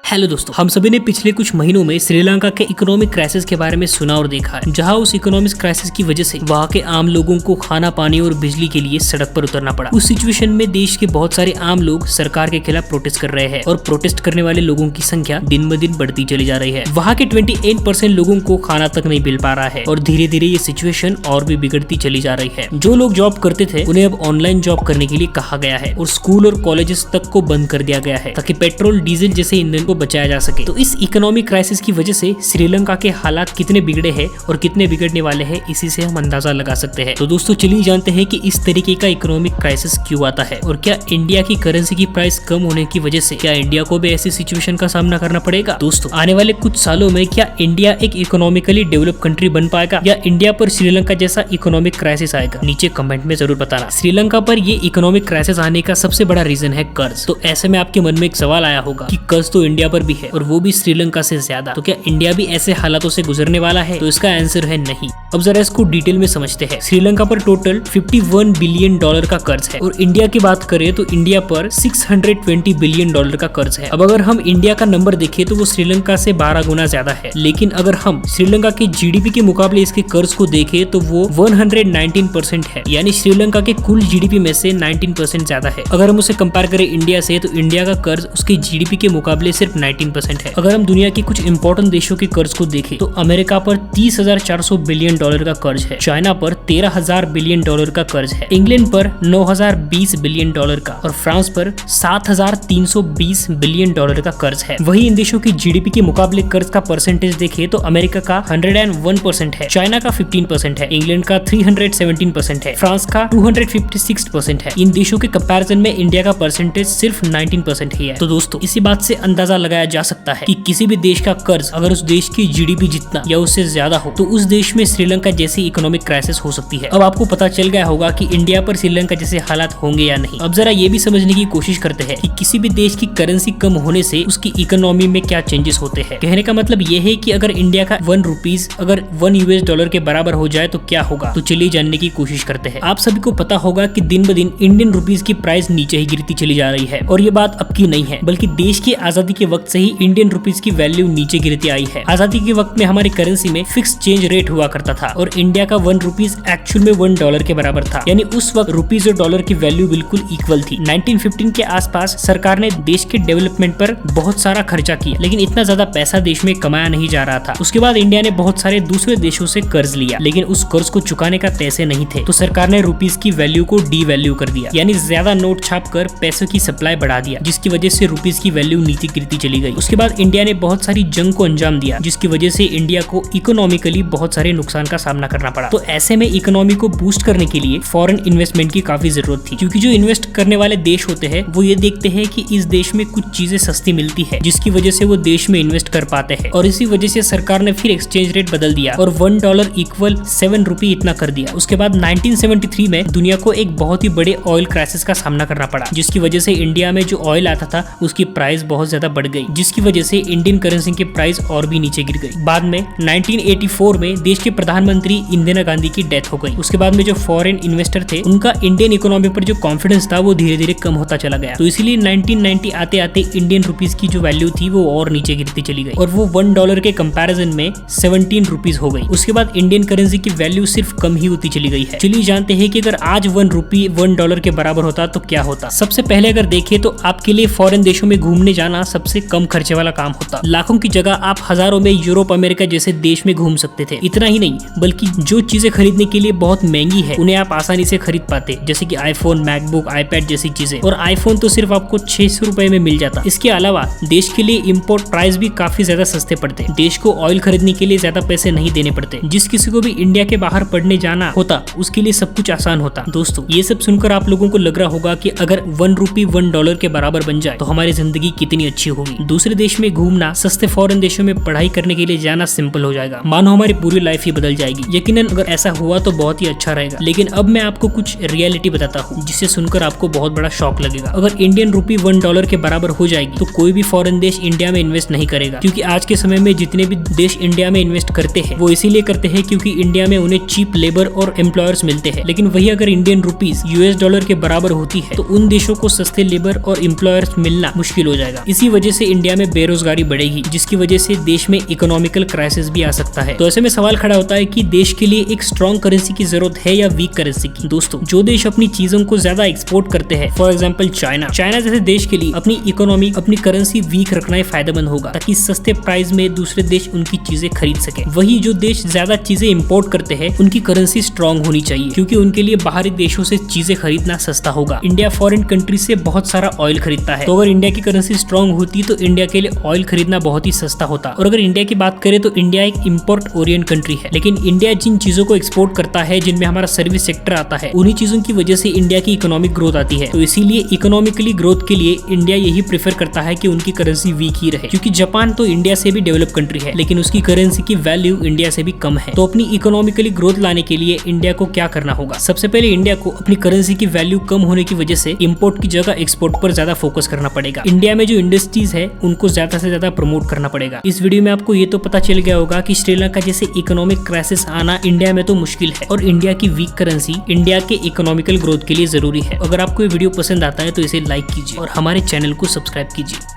Hello दोस्तों, हम सभी ने पिछले कुछ महीनों में श्रीलंका के इकोनॉमिक क्राइसिस के बारे में सुना और देखा है, जहां उस इकोनॉमिक क्राइसिस की वजह से वहां के आम लोगों को खाना पानी और बिजली के लिए सड़क पर उतरना पड़ा। उस सिचुएशन में देश के बहुत सारे आम लोग सरकार के खिलाफ प्रोटेस्ट कर रहे हैं और प्रोटेस्ट करने वाले लोगों की संख्या दिन ब दिन बढ़ती चली जा रही है। वहाँ के 28% लोगों को खाना तक नहीं मिल पा रहा है और धीरे धीरे ये सिचुएशन और भी बिगड़ती चली जा रही है। जो लोग जॉब करते थे उन्हें अब ऑनलाइन जॉब करने के लिए कहा गया है और स्कूल और कॉलेजेस तक को बंद कर दिया गया है ताकि पेट्रोल डीजल जैसे ईंधन को बचाया जा सके। तो इस इकोनॉमिक क्राइसिस की वजह से श्रीलंका के हालात कितने बिगड़े हैं और कितने बिगड़ने वाले हैं, इसी से हम अंदाजा लगा सकते हैं। तो दोस्तों चलिए जानते हैं कि इस तरीके का इकोनॉमिक क्राइसिस क्यों आता है और क्या इंडिया की करेंसी की प्राइस कम होने की वजह से क्या इंडिया को भी ऐसी सिचुएशन का सामना करना पड़ेगा। दोस्तों आने वाले कुछ सालों में क्या इंडिया एक इकोनॉमिकली डेवलप कंट्री बन पाएगा या इंडिया पर श्रीलंका जैसा इकोनॉमिक क्राइसिस आएगा? नीचे कमेंट में जरूर बताना। श्रीलंका पर ये इकोनॉमिक क्राइसिस आने का सबसे बड़ा रीजन है कर्ज। तो ऐसे में आपके मन में एक सवाल आया होगा कि कर्ज तो इंडिया पर भी है और वो भी श्रीलंका से ज्यादा, तो क्या इंडिया भी ऐसे हालातों से गुजरने वाला है? तो इसका आंसर है नहीं। अब जरा इसको डिटेल में समझते हैं। श्रीलंका पर टोटल $51 बिलियन का कर्ज है और इंडिया की बात करें तो इंडिया पर $620 बिलियन का कर्ज है। अब अगर हम इंडिया का नंबर देखें तो वो श्रीलंका से 12 गुना ज्यादा है, लेकिन अगर हम श्रीलंका के जीडीपी के मुकाबले इसके कर्ज को देखें तो वो 119% है, यानी श्रीलंका के कुल जीडीपी में से 19% ज्यादा है। अगर हम उसे कंपेयर करें इंडिया से तो इंडिया का कर्ज उसके जीडीपी के मुकाबले सिर्फ 19% है। अगर हम दुनिया के कुछ इंपॉर्टेंट देशों के कर्ज को देखें तो अमेरिका पर $30,400 बिलियन का कर्ज है, चाइना पर $13,000 बिलियन का कर्ज है, इंग्लैंड पर $9,020 बिलियन का और फ्रांस पर $7,320 बिलियन का कर्ज है। वही इन देशों की जीडीपी के मुकाबले कर्ज का परसेंटेज देखें तो अमेरिका का 101% है, चाइना का 15% है, इंग्लैंड का 317% है, फ्रांस का 256% है। इन देशों के कंपैरिजन में इंडिया का परसेंटेज सिर्फ 19% ही है। तो दोस्तों इसी बात से अंदाजा लगाया जा सकता है कि किसी भी देश का कर्ज अगर उस देश की जीडीपी जितना या उससे ज्यादा हो तो उस देश में श्रीलंका जैसी इकोनॉमिक क्राइसिस हो सकती है। अब आपको पता चल गया होगा कि इंडिया पर श्रीलंका जैसे हालात होंगे या नहीं। अब जरा ये भी समझने की कोशिश करते हैं कि किसी भी देश की करेंसी कम होने से उसकी इकोनॉमी में क्या चेंजेस होते हैं। कहने का मतलब ये है कि अगर इंडिया का ₹1 अगर $1 के बराबर हो जाए तो क्या होगा। तो चलिए जानने की कोशिश करते हैं। आप सभी को पता होगा कि दिन ब दिन इंडियन रुपीज की प्राइस नीचे ही गिरती चली जा रही है और ये बात अब की नहीं है, बल्कि देश की आजादी के वक्त से ही इंडियन रुपीज की वैल्यू नीचे गिरती आई है। आजादी के वक्त में हमारी करेंसी में फिक्स चेंज रेट हुआ करता था और इंडिया का ₹1 एक्चुअल में $1 के बराबर था, यानी उस वक्त रुपीज और डॉलर की वैल्यू बिल्कुल इक्वल थी। 1915 के आसपास सरकार ने देश के डेवलपमेंट पर बहुत सारा खर्चा किया, लेकिन इतना ज्यादा पैसा देश में कमाया नहीं जा रहा था। उसके बाद इंडिया ने बहुत सारे दूसरे देशों से कर्ज लिया, लेकिन उस कर्ज को चुकाने का पैसे नहीं थे, तो सरकार ने रुपीज की वैल्यू को डी वैल्यू कर दिया, यानी ज्यादा नोट छाप कर पैसों की सप्लाई बढ़ा दिया, जिसकी वजह से रुपीज की वैल्यू नीचे गिरती चली गई। उसके बाद इंडिया ने बहुत सारी जंग को अंजाम दिया, जिसकी वजह से इंडिया को इकोनॉमिकली बहुत सारे नुकसान का सामना करना पड़ा। तो ऐसे में इकोनॉमी को बूस्ट करने के लिए फॉरेन इन्वेस्टमेंट की काफी जरूरत थी, क्योंकि जो इन्वेस्ट करने वाले देश होते हैं वो ये देखते हैं कि इस देश में कुछ चीजें सस्ती मिलती है, जिसकी वजह से वो देश में इन्वेस्ट कर पाते हैं। और इसी वजह से सरकार ने फिर एक्सचेंज रेट बदल दिया और $1 इक्वल ₹7 इतना कर दिया। उसके बाद 1973 में दुनिया को एक बहुत ही बड़े ऑयल क्राइसिस का सामना करना पड़ा, जिसकी वजह से इंडिया में जो ऑयल आता था उसकी प्राइस बहुत ज्यादा बढ़ गई, जिसकी वजह से इंडियन करेंसी की प्राइस और भी नीचे गिर गई। बाद में 1984 में देश के प्रधानमंत्री इंदिरा गांधी की डेथ हो गई। उसके बाद में जो फॉरेन इन्वेस्टर थे उनका इंडियन इकोनॉमी पर जो कॉन्फिडेंस था वो धीरे धीरे कम होता चला गया। तो इसलिए 1990 आते आते इंडियन रुपीज की जो वैल्यू थी वो और नीचे गिरती चली गई और वो $1 के कंपैरिजन में ₹17 हो गई। उसके बाद इंडियन करेंसी की वैल्यू सिर्फ कम ही होती चली गई है। चलिए जानते हैं कि अगर आज $1 के बराबर होता तो क्या होता। सबसे पहले अगर देखें तो आपके लिए फॉरेन देशों में घूमने जाना सबसे कम खर्चे वाला काम होता। लाखों की जगह आप हजारों में यूरोप अमेरिका जैसे देश में घूम सकते थे। इतना ही नहीं बल्कि जो चीजें खरीदने के लिए बहुत महंगी है उन्हें आप आसानी से खरीद पाते, जैसे कि आईफोन, मैकबुक, आईपैड जैसी चीजें। और आईफोन तो सिर्फ आपको ₹600 में मिल जाता। इसके अलावा देश के लिए इम्पोर्ट प्राइस भी काफी ज्यादा सस्ते पड़ते। देश को ऑयल खरीदने के लिए ज्यादा पैसे नहीं देने पड़ते। जिस किसी को भी इंडिया के बाहर पढ़ने जाना होता उसके लिए सब कुछ आसान होता। दोस्तों ये सब सुनकर आप लोगों को लग रहा होगा कि अगर $1 के बराबर बन जाए तो हमारी जिंदगी कितनी अच्छी होगी। दूसरे देश में घूमना, सस्ते फॉरेन देशों में पढ़ाई करने के लिए जाना सिंपल हो जाएगा, मानो हमारी पूरी लाइफ ही बदल जाएगी। यकीनन अगर ऐसा हुआ तो बहुत ही अच्छा रहेगा। लेकिन अब मैं आपको कुछ रियलिटी बताता हूँ जिसे सुनकर आपको बहुत बड़ा शॉक लगेगा। अगर इंडियन रुपी $1 के बराबर हो जाएगी तो कोई भी फॉरेन देश इंडिया में इन्वेस्ट नहीं करेगा, क्योंकि आज के समय में जितने भी देश इंडिया में इन्वेस्ट करते हैं वो इसीलिए करते हैं क्योंकि इंडिया में उन्हें चीप लेबर और एम्प्लॉयर्स मिलते हैं। लेकिन वही अगर इंडियन रुपीज $US के बराबर होती है तो उन देशों को सस्ते लेबर और एम्प्लॉयर्स मिलना मुश्किल हो जाएगा। इसी वजह से इंडिया में बेरोजगारी बढ़ेगी, जिसकी वजह से देश में इकोनॉमिकल क्राइसिस भी आ सकता है। तो ऐसे में सवाल खड़ा होता है कि देश के लिए एक स्ट्रॉन्ग करेंसी की जरूरत है या वीक करेंसी की। दोस्तों, जो देश अपनी चीजों को ज्यादा एक्सपोर्ट करते हैं, फॉर एग्जाम्पल चाइना जैसे देश के लिए अपनी इकोनॉमी, अपनी करेंसी वीक रखना ही फायदेमंद होगा, ताकि सस्ते प्राइस में दूसरे देश उनकी चीजें खरीद सके। वही जो देश ज्यादा चीजें इंपोर्ट करते हैं, उनकी करेंसी स्ट्रॉन्ग होनी चाहिए, क्योंकि उनके लिए बाहरी देशों से चीजें खरीदना सस्ता होगा। इंडिया फॉरेन कंट्री से बहुत सारा ऑयल खरीदता है, तो अगर इंडिया की करेंसी स्ट्रॉन्ग होती तो इंडिया के लिए ऑयल खरीदना बहुत ही सस्ता होता। और अगर इंडिया की बात करें तो इंडिया एक इंपोर्ट ओरिएंट कंट्री है, लेकिन इंडिया जिन चीजों को एक्सपोर्ट करता है, जिनमें हमारा सर्विस सेक्टर आता है, उन्हीं चीजों की वजह से इंडिया की इकोनॉमिक ग्रोथ आती है। तो इसीलिए इकोनॉमिकली ग्रोथ के लिए इंडिया यही प्रेफर करता है कि उनकी करेंसी वीक ही रहे, क्योंकि जापान तो इंडिया से भी डेवलप कंट्री है, लेकिन उसकी करेंसी की वैल्यू इंडिया से भी कम है। तो अपनी इकोनॉमिकली ग्रोथ लाने के लिए इंडिया को क्या करना होगा? सबसे पहले इंडिया को अपनी करेंसी की वैल्यू कम होने की वजह से इंपोर्ट की जगह एक्सपोर्ट पर ज्यादा फोकस करना पड़ेगा। इंडिया में जो इंडस्ट्रीज है उनको ज्यादा से ज्यादा प्रमोट करना पड़ेगा। इस वीडियो में आपको ये तो पता चल गया होगा कि श्रीलंका जैसे इकोनॉमिक क्राइसिस आना इंडिया में तो मुश्किल है, और इंडिया की वीक करेंसी इंडिया के इकोनॉमिकल ग्रोथ के लिए जरूरी है। अगर आपको ये वीडियो पसंद आता है तो इसे लाइक कीजिए और हमारे चैनल को सब्सक्राइब कीजिए।